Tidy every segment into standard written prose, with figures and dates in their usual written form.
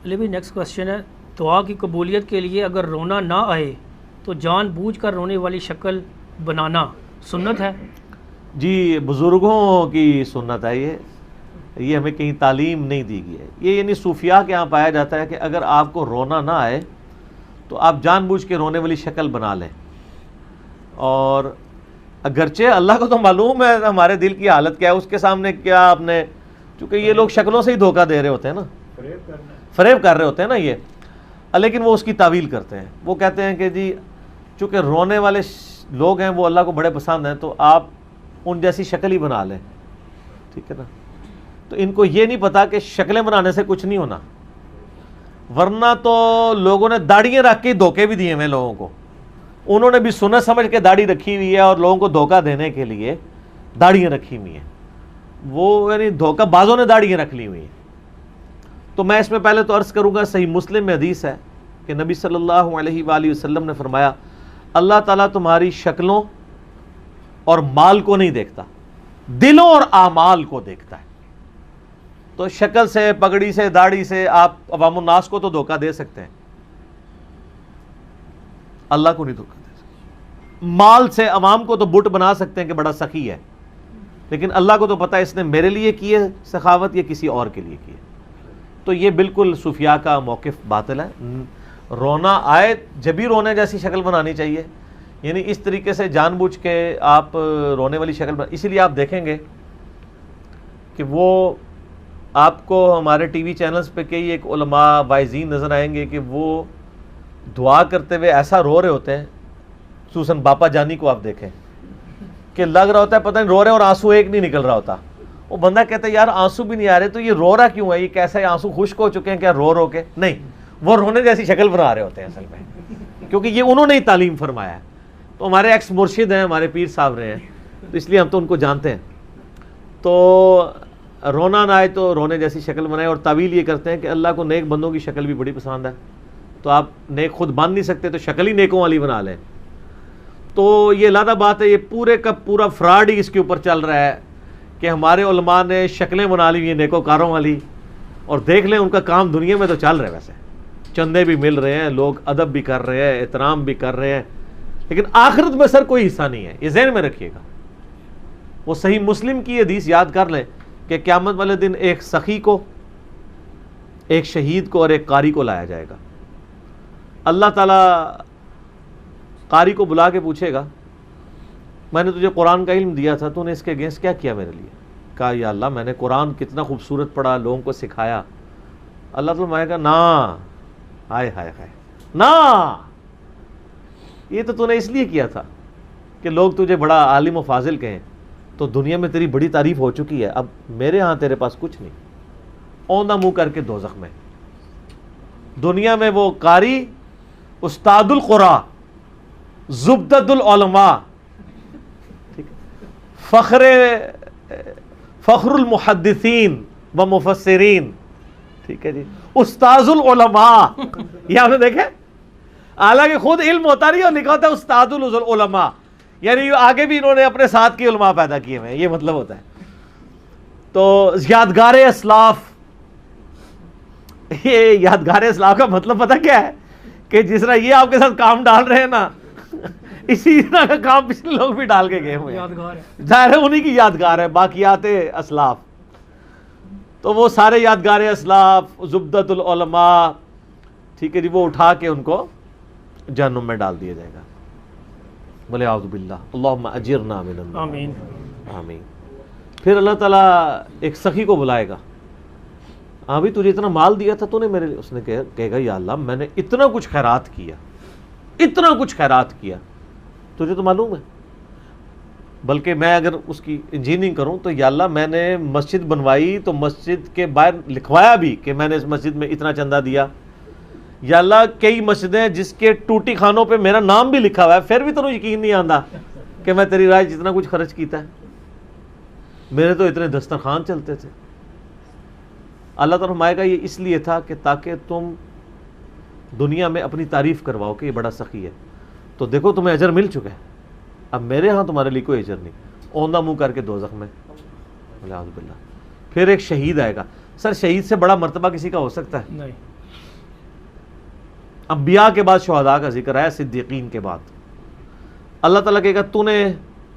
علی بھائی next question ہے، دعا کی قبولیت کے لیے اگر رونا نہ آئے تو جان بوجھ کر رونے والی شکل بنانا سنت ہے؟ جی بزرگوں کی سنت ہے یہ ہمیں کہیں تعلیم نہیں دی گئی ہے. یہ یعنی صوفیاء کے یہاں پایا جاتا ہے کہ اگر آپ کو رونا نہ آئے تو آپ جان بوجھ کے رونے والی شکل بنا لیں. اور اگرچہ اللہ کو تو معلوم ہے ہمارے دل کی حالت کیا ہے، اس کے سامنے کیا آپ نے، چونکہ یہ لوگ شکلوں سے ہی دھوکہ دے رہے ہوتے ہیں نا، فریب کر رہے ہوتے ہیں نا یہ، لیکن وہ اس کی تعویل کرتے ہیں. وہ کہتے ہیں کہ جی چونکہ رونے والے لوگ ہیں وہ اللہ کو بڑے پسند ہیں تو آپ ان جیسی شکل ہی بنا لیں. ٹھیک ہے نا. تو ان کو یہ نہیں پتا کہ شکلیں بنانے سے کچھ نہیں ہونا، ورنہ تو لوگوں نے داڑھیاں رکھ کے دھوکے بھی دیے ہیں لوگوں کو. انہوں نے بھی سنت سمجھ کے داڑھی رکھی ہوئی ہے اور لوگوں کو دھوکہ دینے کے لیے داڑھیاں رکھی ہوئی ہیں. وہ یعنی دھوکہ بازوں نے داڑھیاں رکھ لی ہوئی ہیں. تو میں اس میں پہلے تو عرض کروں گا، صحیح مسلم میں حدیث ہے کہ نبی صلی اللہ علیہ وآلہ وسلم نے فرمایا اللہ تعالیٰ تمہاری شکلوں اور مال کو نہیں دیکھتا، دلوں اور اعمال کو دیکھتا ہے. تو شکل سے، پگڑی سے، داڑھی سے آپ عوام الناس کو تو دھوکہ دے سکتے ہیں، اللہ کو نہیں دھوکہ دے سکتے. مال سے عوام کو تو بت بنا سکتے ہیں کہ بڑا سخی ہے، لیکن اللہ کو تو پتہ ہے اس نے میرے لیے کی ہے سخاوت یا کسی اور کے لیے کی ہے. تو یہ بالکل صوفیاء کا موقف باطل ہے. رونا آئے جبھی رونے جیسی شکل بنانی چاہیے، یعنی اس طریقے سے جان بوجھ کے آپ رونے والی شکل اسی لیے آپ دیکھیں گے کہ وہ آپ کو ہمارے ٹی وی چینلز پہ کئی ایک علماء واعظین نظر آئیں گے کہ وہ دعا کرتے ہوئے ایسا رو رہے ہوتے ہیں، خصوصاً باپا جانی کو آپ دیکھیں کہ لگ رہا ہوتا ہے پتہ نہیں رو رہے اور آنسو ایک نہیں نکل رہا ہوتا. وہ بندہ کہتا ہے یار آنسو بھی نہیں آ رہے تو یہ رو رہا کیوں ہے، یہ کیسا ہے، آنسو خشک ہو چکے ہیں کیا رو کے؟ نہیں، وہ رونے جیسی شکل بنا رہے ہوتے ہیں اصل میں، کیونکہ یہ انہوں نے ہی تعلیم فرمایا ہے. تو ہمارے ایکس مرشد ہیں، ہمارے پیر صاحب رہے ہیں، تو اس لیے ہم تو ان کو جانتے ہیں. تو رونا نہ آئے تو رونے جیسی شکل بنائے، اور تعویل یہ کرتے ہیں کہ اللہ کو نیک بندوں کی شکل بھی بڑی پسند ہے. تو آپ نیک خود بن نہیں سکتے تو شکل ہی نیکوں والی بنا لیں. تو یہ علیحدہ بات ہے، یہ پورے کا پورا فراڈ ہی اس کے اوپر چل رہا ہے کہ ہمارے علماء نے شکلیں بنا لی ہوئی ہیں نیکوکاروں والی، اور دیکھ لیں ان کا کام دنیا میں تو چل رہا ہے، ویسے چندے بھی مل رہے ہیں، لوگ ادب بھی کر رہے ہیں، احترام بھی کر رہے ہیں، لیکن آخرت میں سر کوئی حصہ نہیں ہے. یہ ذہن میں رکھیے گا. وہ صحیح مسلم کی حدیث یاد کر لیں کہ قیامت والے دن ایک سخی کو، ایک شہید کو اور ایک قاری کو لایا جائے گا. اللہ تعالیٰ قاری کو بلا کے پوچھے گا میں نے تجھے قرآن کا علم دیا تھا، تو نے اس کے اگینسٹ کیا کیا میرے لیے؟ کہا یا اللہ میں نے قرآن کتنا خوبصورت پڑھا، لوگوں کو سکھایا. اللہ تعالیٰ فرمائے گا نا، ہائے ہائے ہائے نا، یہ تو نے اس لیے کیا تھا کہ لوگ تجھے بڑا عالم و فاضل کہیں، تو دنیا میں تیری بڑی تعریف ہو چکی ہے، اب میرے ہاں تیرے پاس کچھ نہیں. اوندہ منہ کر کے دوزخ میں. دنیا میں وہ قاری استاد القرآ، زبدۃ العلماء، فخر المحدثین و مفسرین، ٹھیک ہے جی، استاذ العلماء. یہ آپ نے دیکھے، حالانکہ خود علم ہوتا نہیں اور لکھا ہوتا ہے استاد العلماء، یعنی آگے بھی انہوں نے اپنے ساتھ کے علماء پیدا کیے ہوئے ہیں، یہ مطلب ہوتا ہے. تو یادگار اسلاف، یہ یادگار اسلاف کا مطلب پتہ کیا ہے کہ جس طرح یہ آپ کے ساتھ کام ڈال رہے ہیں نا، اسی طرح کا کام پچھلے لوگ بھی ڈال کے گئے ہوئے ہیں، ظاہر ہے انہی کی یادگار ہے، باقیات اسلاف. تو وہ سارے یادگار اسلاف، زبدۃ العلماء، ٹھیک ہے جی، وہ اٹھا کے ان کو جہنم میں ڈال دیا جائے گا. بولے اعوذ باللہ، اللہم اجرنا من النار. آمین آمین. پھر اللہ تعالیٰ ایک سخی کو بلائے گا، ہاں بھی تجھے اتنا مال دیا تھا تو نے میرے لیے، اس نے کہے گا یا اللہ میں نے اتنا کچھ خیرات کیا، اتنا کچھ خیرات کیا، تجھے تو معلوم ہے. بلکہ میں اگر اس کی انجینئرنگ کروں تو یا اللہ میں نے مسجد بنوائی تو مسجد کے باہر لکھوایا بھی کہ میں نے اس مسجد میں اتنا چندہ دیا. یا اللہ کئی مسجدیں جس کے ٹوٹی خانوں پہ میرا نام بھی لکھا ہوا ہے، پھر بھی تمہیں یقین نہیں آتا کہ میں تیری رائے جتنا کچھ خرچ کیتا ہے. میرے تو اتنے دسترخوان چلتے تھے. اللہ تعالیٰ فرمائے گا یہ اس لیے تھا کہ تاکہ تم دنیا میں اپنی تعریف کرواؤ کہ یہ بڑا سخی ہے. تو دیکھو تمہیں اجر مل چکا ہے، اب میرے ہاں تمہارے لیے کوئی اجر نہیں. اوندہ منہ کر کے دوزخ میں. اعوذ باللہ. پھر ایک شہید آئے گا. سر شہید سے بڑا مرتبہ کسی کا ہو سکتا ہے؟ نہیں. انبیاء کے بعد شہداء کا ذکر ہے، صدیقین کے بعد. اللہ تعالیٰ کہے گا تو نے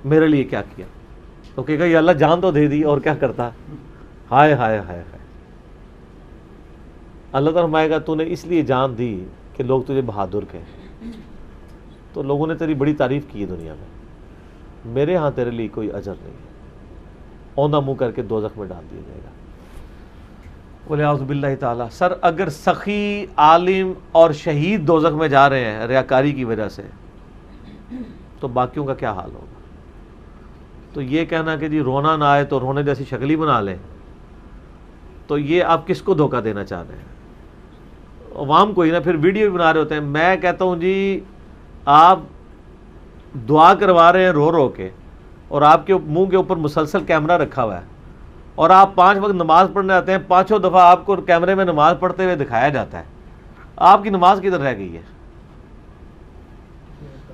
میرے لیے کیا کیا؟ تو کہے گا یا اللہ جان تو دے دی، اور کیا کرتا؟ ہائے ہائے ہائے ہائے. اللہ تعالیٰ فرمائے گا تو نے اس لیے جان دی کہ لوگ تجھے بہادر کہیں، تو لوگوں نے تیری بڑی تعریف کی ہے دنیا میں، میرے ہاں تیرے لیے کوئی اجر نہیں ہے. اوندھا منہ کر کے دوزخ میں ڈال دیا جائے گا. وَلِعَوْذُ بِاللَّهِ تعالیٰ. سر اگر سخی، عالم اور شہید دوزخ میں جا رہے ہیں ریاکاری کی وجہ سے، تو باقیوں کا کیا حال ہوگا؟ تو یہ کہنا کہ جی رونا نہ آئے تو رونے جیسی شکل ہی بنا لیں، تو یہ آپ کس کو دھوکہ دینا چاہ رہے ہیں؟ عوام کو ہی نا. پھر ویڈیو بھی بنا رہے ہوتے ہیں. میں کہتا ہوں جی آپ دعا کروا رہے ہیں رو رو کے، اور آپ کے منہ کے اوپر مسلسل کیمرہ رکھا ہوا ہے، اور آپ 5 وقت نماز پڑھنے آتے ہیں، 5 دفعہ آپ کو کیمرے میں نماز پڑھتے ہوئے دکھایا جاتا ہے. آپ کی نماز کدھر رہ گئی ہے؟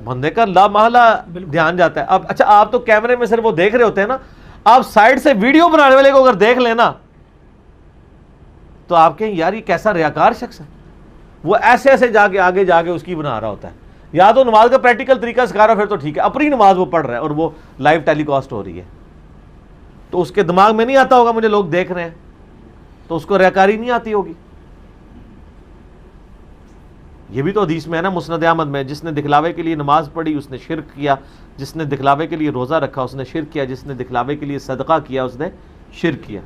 بندے کا لا محالہ دھیان جاتا ہے. اب اچھا آپ تو کیمرے میں صرف وہ دیکھ رہے ہوتے ہیں نا، آپ سائڈ سے ویڈیو بنانے والے کو اگر دیکھ لینا تو آپ کہیں یار یہ کیسا ریاکار شخص ہے. وہ ایسے ایسے جا کے آگے جا کے اس کی بنا رہا ہوتا ہے. یا تو نماز کا پریکٹیکل طریقہ سکھا رہا ہے، پھر تو ٹھیک ہے، اپنی نماز وہ پڑھ رہا ہے اور وہ لائیو ٹیلی کاسٹ ہو رہی ہے، تو اس کے دماغ میں نہیں آتا ہوگا مجھے لوگ دیکھ رہے ہیں، تو اس کو ریاکاری نہیں آتی ہوگی. یہ بھی تو حدیث میں ہے نا، مسند احمد میں، جس نے دکھلاوے کے لیے نماز پڑھی اس نے شرک کیا، جس نے دکھلاوے کے لیے روزہ رکھا اس نے شرک کیا، جس نے دکھلاوے کے لیے صدقہ کیا اس نے شرک کیا.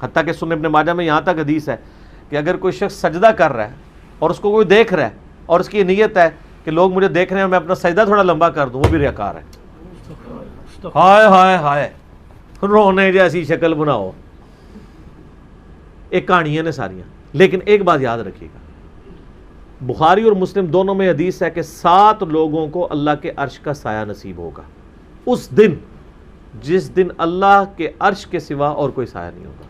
حتیٰ کہ سنن ابن ماجہ میں یہاں تک حدیث ہے کہ اگر کوئی شخص سجدہ کر رہا ہے اور اس کو کوئی دیکھ رہا ہے اور اس کی نیت ہے کہ لوگ مجھے دیکھ رہے ہیں میں اپنا سجدہ تھوڑا لمبا کر دوں، وہ بھی ریاکار ہے. ہائے ہائے ہائے، رونے جیسی شکل بناؤ. ایک کہانیاں نے ساریاں. لیکن ایک بات یاد رکھیے گا، بخاری اور مسلم دونوں میں حدیث ہے کہ 7 لوگوں کو اللہ کے عرش کا سایہ نصیب ہوگا اس دن، جس دن اللہ کے عرش کے سوا اور کوئی سایہ نہیں ہوگا.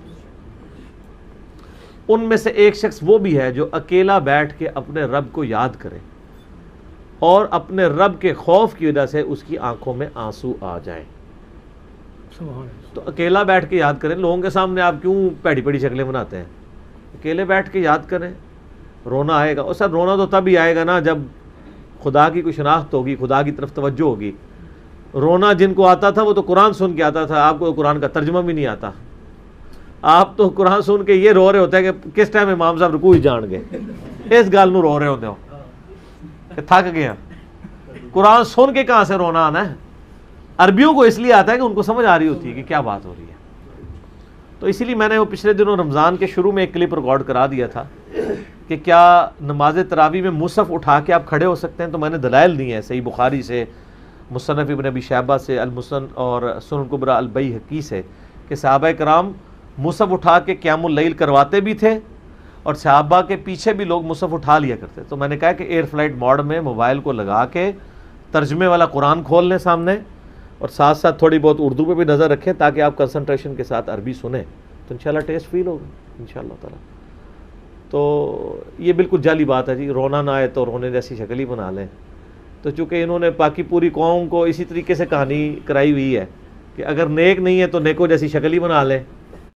ان میں سے ایک شخص وہ بھی ہے جو اکیلا بیٹھ کے اپنے رب کو یاد کرے اور اپنے رب کے خوف کی وجہ سے اس کی آنکھوں میں آنسو آ جائیں. تو اکیلا بیٹھ کے یاد کریں. لوگوں کے سامنے آپ کیوں پیڑی پیڑی شکلیں بناتے ہیں؟ اکیلے بیٹھ کے یاد کریں. رونا آئے گا، اور سر رونا تو تب ہی آئے گا نا جب خدا کی کوئی شناخت ہوگی، خدا کی طرف توجہ ہوگی. رونا جن کو آتا تھا وہ تو قرآن سن کے آتا تھا، آپ کو قرآن کا ترجمہ بھی نہیں آتا. آپ تو قرآن سن کے یہ رو رہے ہوتے ہیں کہ کس ٹائم امام صاحب رکوع ہی جان گے، اس گال نو رو رہے ہوتے ہو کہ تھک گیا. قرآن سن کے کہاں سے رونا آنا ہے؟ عربیوں کو اس لیے آتا ہے کہ ان کو سمجھ آ رہی ہوتی ہے کہ کیا بات ہو رہی ہے. تو اسی لیے میں نے وہ پچھلے دنوں رمضان کے شروع میں ایک کلپ ریکارڈ کرا دیا تھا کہ کیا نماز تراویح میں مصحف اٹھا کے آپ کھڑے ہو سکتے ہیں. تو میں نے دلائل دی ہیں صحیح بخاری سے، مصنف ابن ابی شیبہ سے، المسن اور سنن کبریٰ البیہقی سے، کہ صحابہ کرام مصحف اٹھا کے قیام اللیل کرواتے بھی تھے اور صحابہ کے پیچھے بھی لوگ مصحف اٹھا لیا کرتے. تو میں نے کہا کہ ایئر فلائٹ موڈ میں موبائل کو لگا کے ترجمے والا قرآن کھول لیں سامنے، اور ساتھ ساتھ تھوڑی بہت اردو پہ بھی نظر رکھیں تاکہ آپ کنسنٹریشن کے ساتھ عربی سنیں، تو انشاءاللہ ٹیسٹ فیل ہوگا انشاءاللہ تعالیٰ. تو یہ بالکل جعلی بات ہے جی، رونا نہ آئے تو رونے جیسی شکل ہی بنا لیں. تو چونکہ انہوں نے باقی پوری قوم کو اسی طریقے سے کہانی کرائی ہوئی ہے کہ اگر نیک نہیں ہے تو نیکوں جیسی شکل ہی بنا لیں.